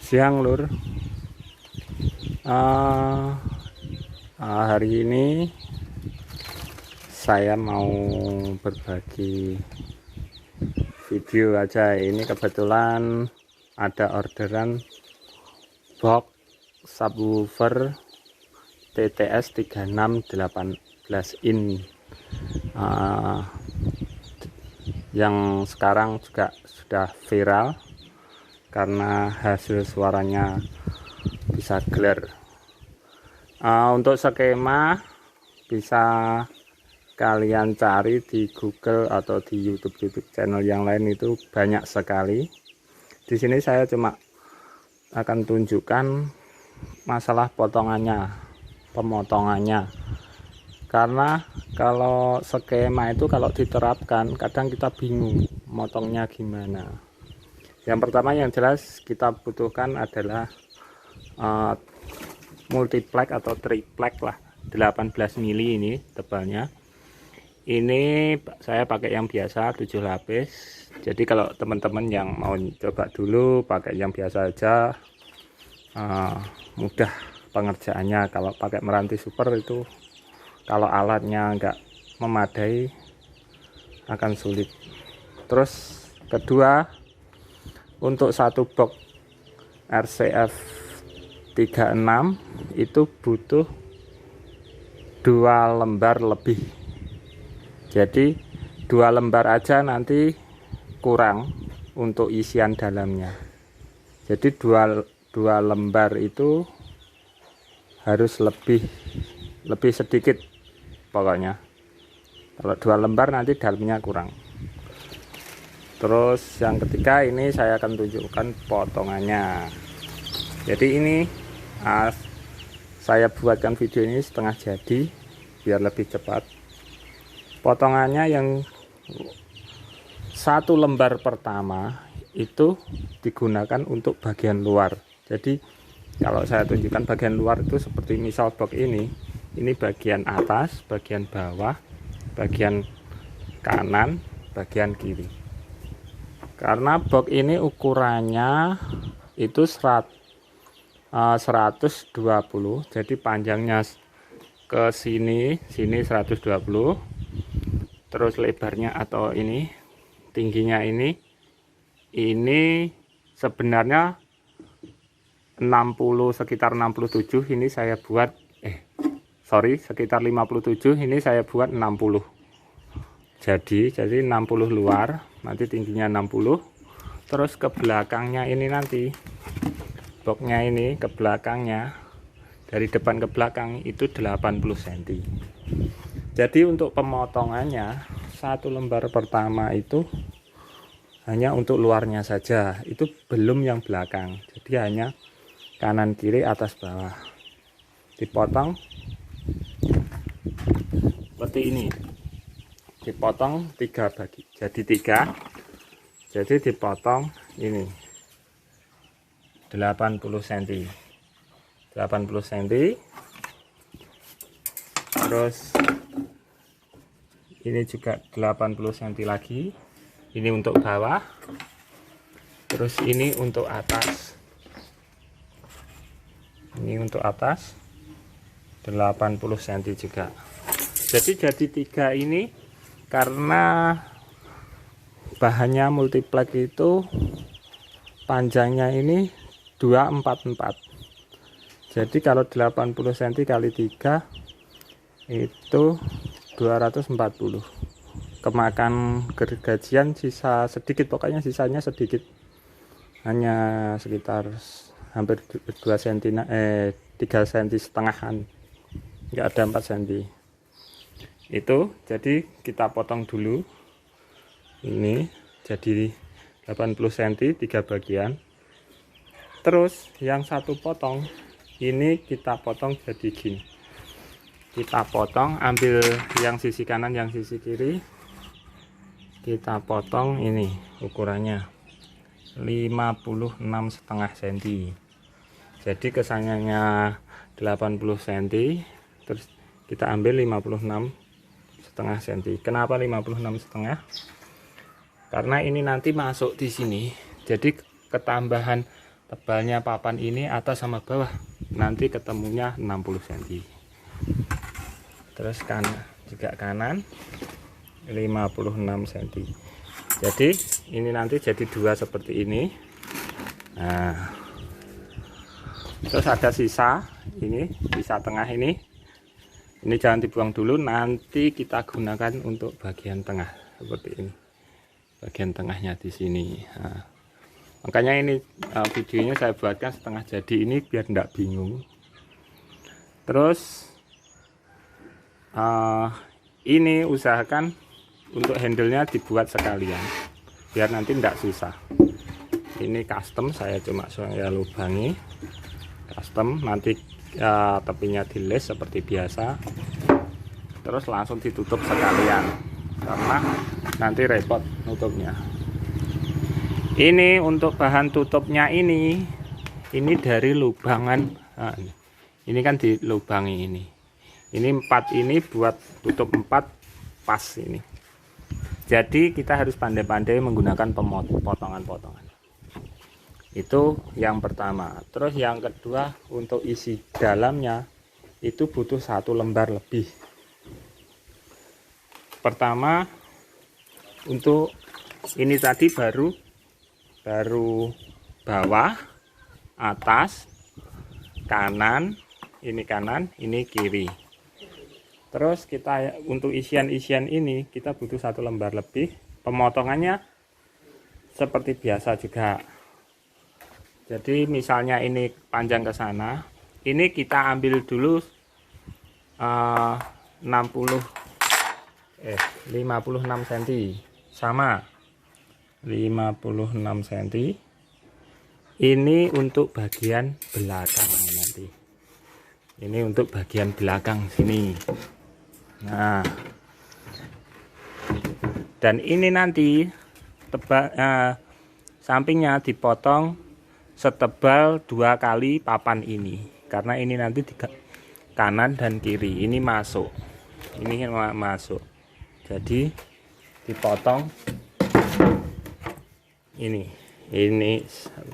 Siang Lur. Hari ini saya mau berbagi video aja. Ini kebetulan ada orderan box subwoofer TTS 3618 in yang sekarang juga sudah viral karena hasil suaranya bisa clear. Untuk skema bisa kalian cari di Google atau di YouTube channel yang lain, itu banyak sekali. Di sini saya cuma akan tunjukkan masalah pemotongannya. Karena kalau skema itu kalau diterapkan kadang kita bingung motongnya gimana. Yang pertama yang jelas kita butuhkan adalah multiplex atau triplex lah, 18 mili ini tebalnya. Ini saya pakai yang biasa 7 lapis. Jadi kalau teman-teman yang mau coba dulu pakai yang biasa aja, mudah pengerjaannya. Kalau pakai meranti super itu kalau alatnya enggak memadai akan sulit. Terus kedua, untuk satu box RCF 36 itu butuh 2 lembar lebih. Jadi 2 lembar aja nanti kurang untuk isian dalamnya. Jadi 2 lembar itu harus lebih sedikit pokoknya. Kalau 2 lembar nanti dalamnya kurang. Terus yang ketiga, ini saya akan tunjukkan potongannya. Jadi ini saya buatkan video ini setengah jadi biar lebih cepat. Potongannya yang 1 lembar pertama itu digunakan untuk bagian luar. Jadi kalau saya tunjukkan bagian luar itu seperti misal box ini bagian atas, bagian bawah, bagian kanan, bagian kiri. Karena box ini ukurannya itu 120, jadi panjangnya ke sini 120, terus lebarnya atau ini tingginya ini sebenarnya 60, sekitar 67. Ini saya buat sekitar 57, ini saya buat 60. Jadi 60 luar, nanti tingginya 60. Terus ke belakangnya ini nanti boxnya ini ke belakangnya, dari depan ke belakang itu 80 cm. Jadi untuk pemotongannya 1 lembar pertama itu hanya untuk luarnya saja, itu belum yang belakang. Jadi hanya kanan kiri atas bawah dipotong seperti ini. Dipotong 3 bagi, jadi 3. Jadi dipotong ini 80 cm. 80 cm. Terus ini juga 80 cm lagi. Ini untuk bawah. Terus ini untuk atas. Ini untuk atas 80 cm juga. Jadi 3 ini karena bahannya multiplex itu panjangnya ini 244. Jadi kalau 80 cm kali 3 itu 240. Kemakan gergajian sisa sedikit, pokoknya sisanya sedikit, hanya sekitar hampir 2 cm, 3 cm setengahan, enggak ada 4 cm itu. Jadi kita potong dulu ini jadi 80 cm 3 bagian. Terus yang satu potong ini kita potong jadi gini. Kita potong, ambil yang sisi kanan, yang sisi kiri kita potong. Ini ukurannya 56,5 cm. Jadi kesannya 80 cm, terus kita ambil 56,5 cm. Kenapa 56,5? Karena ini nanti masuk di sini, jadi ketambahan tebalnya papan ini atas sama bawah nanti ketemunya 60 cm. Terus juga kanan 56 cm. Jadi ini nanti jadi dua seperti ini. Nah, terus ada sisa ini, sisa tengah ini jangan dibuang dulu, nanti kita gunakan untuk bagian tengah seperti ini, bagian tengahnya di sini. Nah, makanya ini videonya saya buatkan setengah jadi ini biar tidak bingung. Terus ini usahakan untuk handle-nya dibuat sekalian biar nanti tidak susah. Ini custom, saya lubangi custom, nanti tepinya diles seperti biasa, terus langsung ditutup sekalian karena nanti repot nutupnya. Ini untuk bahan tutupnya ini dari lubangan. Nah, ini kan dilubangi ini 4 ini buat tutup 4 pas ini. Jadi kita harus pandai-pandai menggunakan potongan-potongan. Itu yang pertama. Terus yang kedua, untuk isi dalamnya itu butuh 1 lembar lebih. Pertama, untuk ini tadi baru bawah, atas, kanan, ini kiri. Terus kita untuk isian-isian ini kita butuh 1 lembar lebih. Pemotongannya seperti biasa juga. Jadi misalnya ini panjang ke sana, ini kita ambil dulu 56 cm, sama 56 cm. Ini untuk bagian belakang nanti. Ini untuk bagian belakang sini. Nah, dan ini nanti sampingnya dipotong setebal 2 kali papan ini, karena ini nanti di kanan dan kiri ini masuk, jadi dipotong ini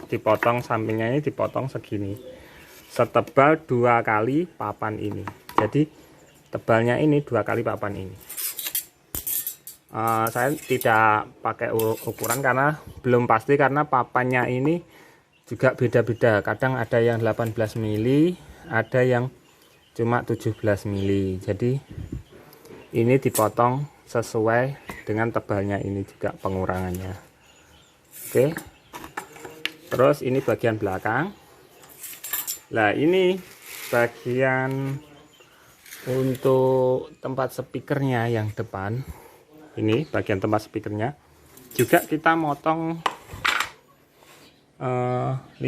dipotong, sampingnya ini dipotong segini, setebal 2 kali papan ini. Jadi tebalnya ini 2 kali papan ini. Saya tidak pakai ukuran karena belum pasti, karena papannya ini juga beda-beda. Kadang ada yang 18 mili, ada yang cuma 17 mili. Jadi ini dipotong sesuai dengan tebalnya ini juga pengurangannya. Oke. Terus ini bagian belakang. Nah, ini bagian untuk tempat speakernya yang depan. Ini bagian tempat speakernya juga kita motong 56,5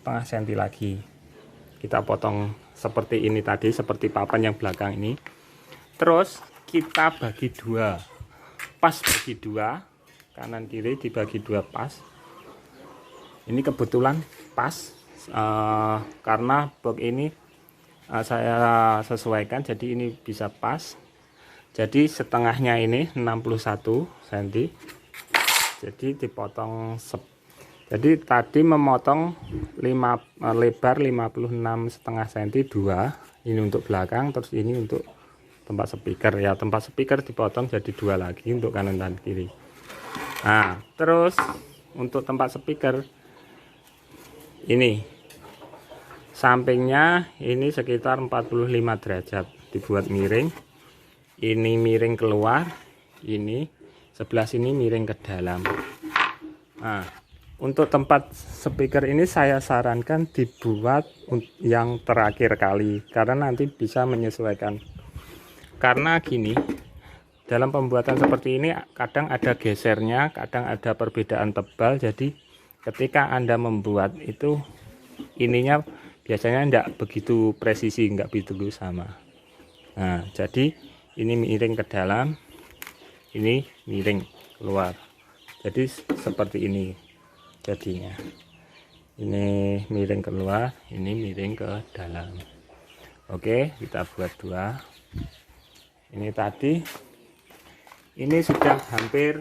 cm lagi. Kita potong seperti ini tadi, seperti papan yang belakang ini. Terus kita bagi 2, pas bagi 2, kanan kiri dibagi 2 pas. Ini kebetulan pas karena box ini saya sesuaikan, jadi ini bisa pas. Jadi setengahnya ini 61 cm, jadi dipotong. Jadi tadi memotong lebar 56,5 cm 2, ini untuk belakang, terus ini untuk tempat speaker. Ya, tempat speaker dipotong jadi 2 lagi untuk kanan dan kiri. Nah, terus untuk tempat speaker ini sampingnya ini sekitar 45 derajat, dibuat miring. Ini miring keluar, ini sebelah sini miring ke dalam. Nah, untuk tempat speaker ini saya sarankan dibuat yang terakhir kali, karena nanti bisa menyesuaikan. Karena gini, dalam pembuatan seperti ini kadang ada gesernya, kadang ada perbedaan tebal. Jadi ketika Anda membuat itu, ininya biasanya tidak begitu presisi, nggak begitu sama. Nah, jadi ini miring ke dalam, ini miring keluar. Jadi seperti ini jadinya. Ini miring keluar, ini miring ke dalam. Oke, kita buat 2. Ini tadi, ini sudah hampir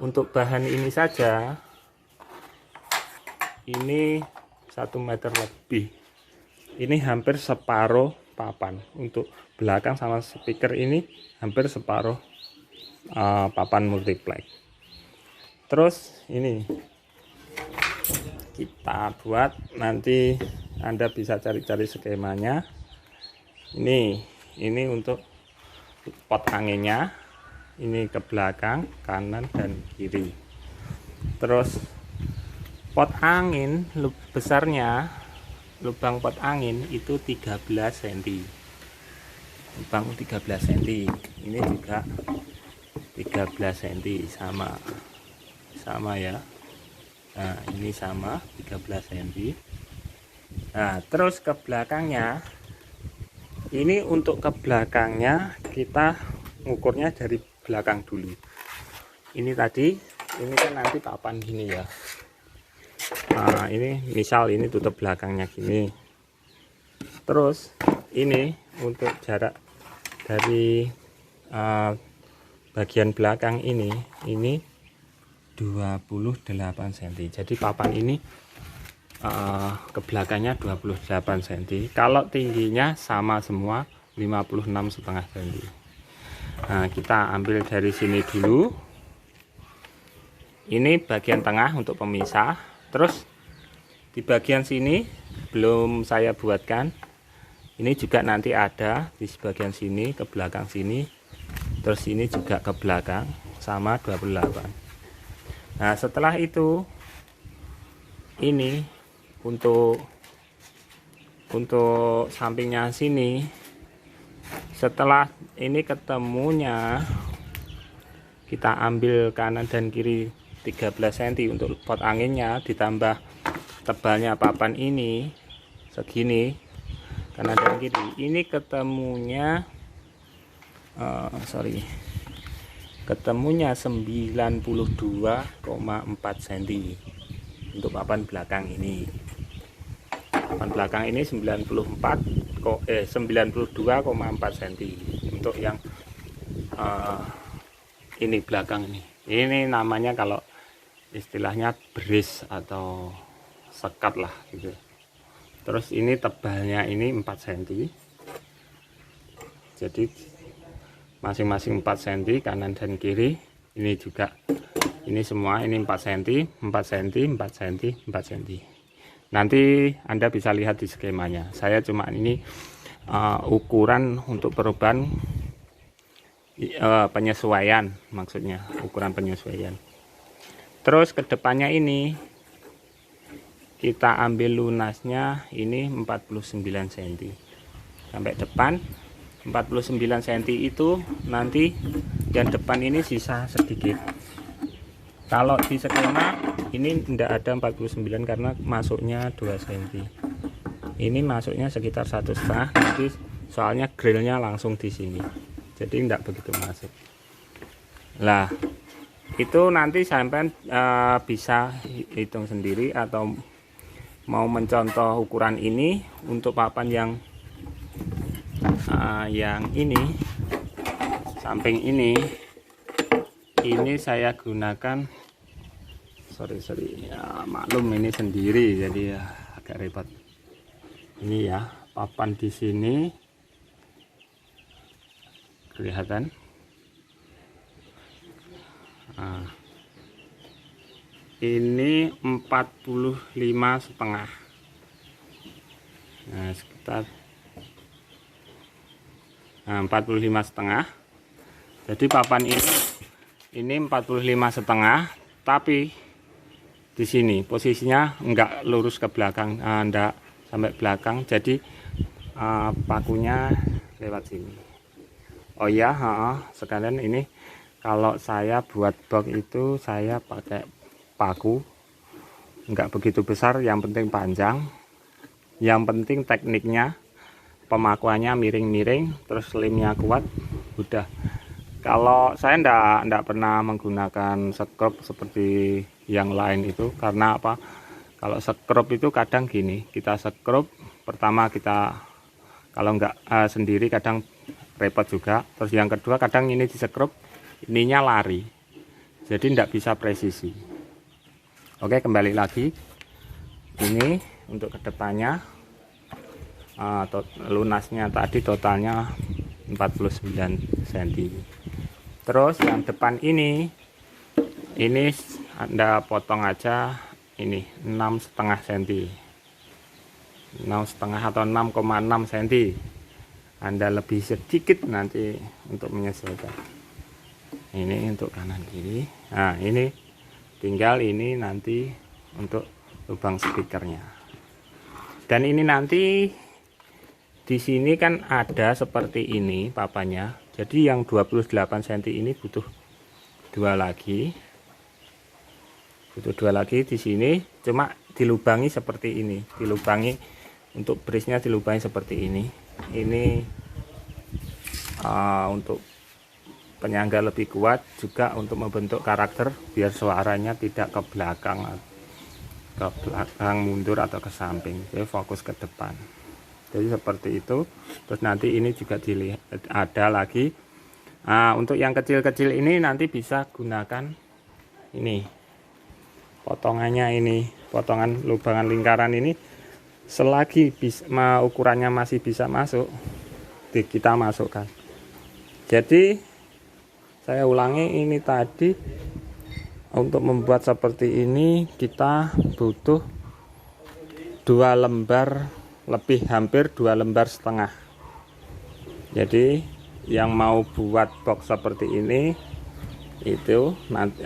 untuk bahan ini saja. ini 1 meter lebih. Ini hampir separuh papan. Untuk belakang sama speaker ini hampir separuh papan multiplex. Terus ini kita buat, nanti Anda bisa cari-cari skemanya. Ini untuk pot anginnya, ini ke belakang, kanan dan kiri. Terus pot angin besarnya, lubang pot angin itu 13 cm. Lubang 13 cm. Ini juga 13 cm, sama ya. Nah, ini sama 13 cm. Nah, terus ke belakangnya, ini untuk ke belakangnya kita ngukurnya dari belakang dulu. Ini tadi, ini kan nanti papan gini ya. Nah, ini misal ini tutup belakangnya gini. Terus ini untuk jarak dari bagian belakang ini 28 cm. Jadi papan ini ke belakangnya 28 cm. Kalau tingginya sama semua 56,5 cm. Nah, kita ambil dari sini dulu. Ini bagian tengah untuk pemisah. Terus di bagian sini belum saya buatkan. Ini juga nanti ada di bagian sini, ke belakang sini. Terus ini juga ke belakang sama 28. Nah, setelah itu ini untuk sampingnya sini, setelah ini ketemunya kita ambil kanan dan kiri 13 cm untuk pot anginnya, ditambah tebalnya papan ini segini kanan dan kiri. Ini ketemunya ketemunya 92,4 cm untuk papan belakang ini. Papan belakang ini 92,4 cm untuk yang ini belakang ini. Ini namanya kalau istilahnya brace atau sekat lah gitu. Terus ini tebalnya ini 4 cm. Jadi masing-masing 4 cm kanan dan kiri. Ini juga, ini semua ini 4 cm, 4 cm, 4 cm, 4 cm. Nanti Anda bisa lihat di skemanya. Saya cuma ini ukuran untuk perubahan penyesuaian, maksudnya ukuran penyesuaian. Terus ke depannya ini kita ambil lunasnya ini 49 cm sampai depan. 49 cm itu nanti yang depan ini sisa sedikit. Kalau di skema ini tidak ada 49 karena masuknya 2 cm. Ini masuknya sekitar 1,5 nanti, soalnya grillnya langsung di sini. Jadi tidak begitu masuk. Lah, itu nanti sampai bisa hitung sendiri atau mau mencontoh ukuran ini untuk papan yang ini samping ini saya gunakan ya, maklum ini sendiri jadi ya agak repot. Ini ya papan di sini kelihatan. Nah, ini 45,5. Nah, sekitar 45,5. Jadi papan ini 45,5, tapi di sini posisinya enggak lurus ke belakang, enggak sampai belakang, jadi pakunya lewat sini. Oh ya, sekalian ini kalau saya buat box itu saya pakai paku enggak begitu besar, yang penting panjang, yang penting tekniknya, pemakuannya miring-miring, terus lemnya kuat, udah. Kalau saya enggak pernah menggunakan skrup seperti yang lain itu, karena apa? Kalau skrup itu kadang gini, kita skrup pertama kita kalau enggak sendiri kadang repot juga. Terus yang kedua kadang ini di skrup ininya lari, jadi enggak bisa presisi. Oke, kembali lagi ini untuk kedepannya. Lunasnya tadi totalnya 49 cm. Terus yang depan ini Anda potong aja ini 6,5 cm, 6,5 atau 6,6 cm. Anda lebih sedikit nanti untuk menyesuaikan. Ini untuk kanan kiri. Nah, ini tinggal ini nanti untuk lubang speakernya. Dan ini nanti di sini kan ada seperti ini papanya. Jadi yang 28 cm ini butuh dua lagi. Butuh dua lagi di sini, cuma dilubangi seperti ini. Dilubangi untuk brisnya, dilubangi seperti ini. Ini untuk penyangga lebih kuat, juga untuk membentuk karakter biar suaranya tidak ke belakang mundur atau ke samping. Jadi fokus ke depan. Jadi seperti itu. Terus nanti ini juga dilihat ada lagi. Untuk yang kecil-kecil ini nanti bisa gunakan ini potongannya, ini potongan lubangan lingkaran ini, selagi ukurannya masih bisa masuk, kita masukkan. Jadi saya ulangi, ini tadi untuk membuat seperti ini kita butuh 2 lembar lebih, hampir 2 lembar setengah. Jadi yang mau buat box seperti ini itu nanti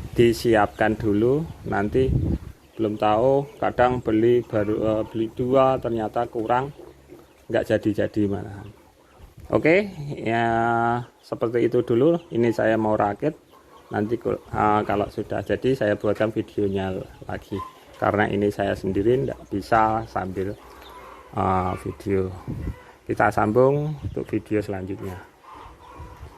disiapkan dulu. Nanti belum tahu, kadang beli 2 ternyata kurang, nggak jadi malahan. Oke, ya seperti itu dulu. Ini saya mau rakit. Nanti kalau sudah jadi saya buatkan videonya lagi. Karena ini saya sendiri tidak bisa sambil video. Kita sambung untuk video selanjutnya.